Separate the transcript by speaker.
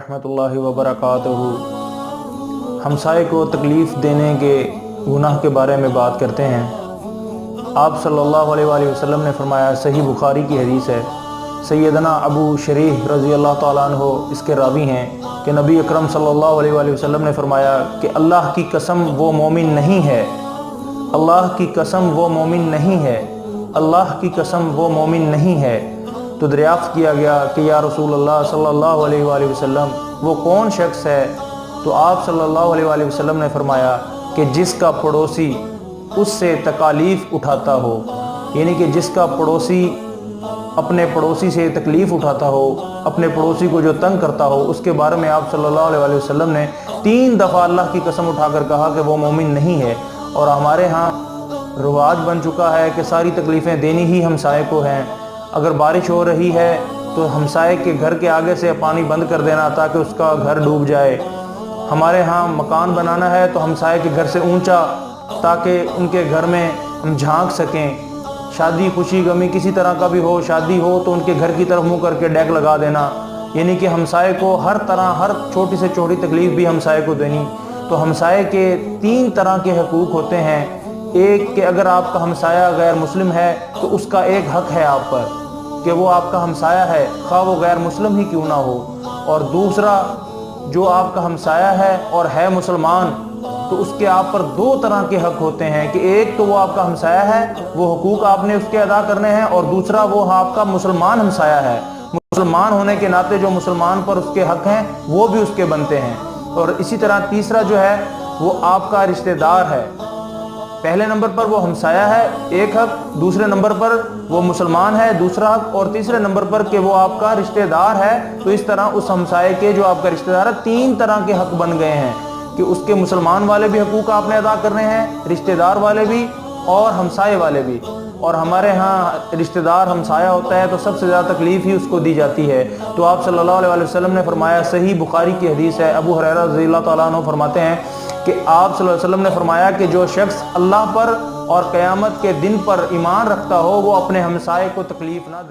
Speaker 1: रहमत उल्लाहि व बरकातहू। हमसाये को तकलीफ़ देने के गुनाह के बारे में बात करते हैं। आप सल्लल्लाहु अलैहि वसल्लम ने फरमाया, सही बुखारी की हदीस है, सैयदना अबू शरीह रज़ी अल्लाह ताला अन्हो इसके रावी हैं कि नबी अकरम सल्लल्लाहु अलैहि वसल्लम ने फरमाया कि अल्लाह की कसम वो मोमिन नहीं है, अल्लाह की कसम वो मोमिन नहीं है, अल्लाह की कसम वो मोमिन नहीं है। तो दरियाफ़्त किया गया कि या रसूल अल्लाह सल्लल्लाहु अलैहि वसल्लम वो कौन शख्स है? तो आप सल्लल्लाहु अलैहि वसल्लम ने फरमाया कि जिसका पड़ोसी उससे तकालीफ़ उठाता हो, यानी कि जिसका पड़ोसी अपने पड़ोसी से तकलीफ़ उठाता हो, अपने पड़ोसी को जो तंग करता हो, उसके बारे में आप सल्लल्लाहु अलैहि वसल्लम ने 3 दफ़ा अल्लाह की कसम उठाकर कहा कि वो मोमिन नहीं है। और हमारे यहाँ रिवाज बन चुका है कि सारी तकलीफ़ें देनी ही हमसाये को हैं। अगर बारिश हो रही है तो हमसाये के घर के आगे से पानी बंद कर देना ताकि उसका घर डूब जाए। हमारे यहाँ मकान बनाना है तो हमसाये के घर से ऊंचा, ताकि उनके घर में हम झांक सकें। शादी खुशी गमी किसी तरह का भी हो, शादी हो तो उनके घर की तरफ मुँह करके डेक लगा देना, यानी कि हमसाये को हर तरह, हर छोटी से छोटी तकलीफ़ भी हमसाये को देनी। तो हमसाये के 3 तरह के हकूक़ होते हैं। एक कि अगर आपका हमसाया गैर मुस्लिम है तो उसका एक हक़ है आप पर कि वो आपका हमसाया है, खा वो गैर मुस्लिम ही क्यों ना हो। और दूसरा, जो आपका हमसाया है और है मुसलमान, तो उसके आप पर 2 तरह के हक़ होते हैं कि एक तो वो आपका हमसाया है, वो हुकूक आपने उसके अदा करने हैं, और दूसरा वो आपका मुसलमान हमसाया है, मुसलमान होने के नाते जो मुसलमान पर उसके हक़ हैं वो भी उसके बनते हैं। और इसी तरह तीसरा जो है वो आपका रिश्तेदार है। पहले नंबर पर वो हमसाया है, एक हक़, दूसरे नंबर पर वो मुसलमान है, दूसरा हक़, और तीसरे नंबर पर कि वो आपका रिश्तेदार है। तो इस तरह उस हमसाये के जो आपका रिश्तेदार है 3 तरह के हक़ बन गए हैं कि उसके मुसलमान वाले भी हकूक़ आपने अदा करने हैं, रिश्तेदार वाले भी और हमसाये वाले भी। और हमारे यहाँ रिश्तेदार हमसाया होता है तो सबसे ज़्यादा तकलीफ़ ही उसको दी जाती है। तो आप सल्लल्लाहु अलैहि वसल्लम ने फरमाया, सही बुखारी की हदीस है, अबू हुरैरा रज़ियल्लाहु ताला अन्हु फरमाते हैं कि आप सल्लल्लाहु अलैहि वसल्लम ने फरमाया कि जो शख्स अल्लाह पर और क़यामत के दिन पर ईमान रखता हो वो अपने हमसाये को तकलीफ़ ना दे।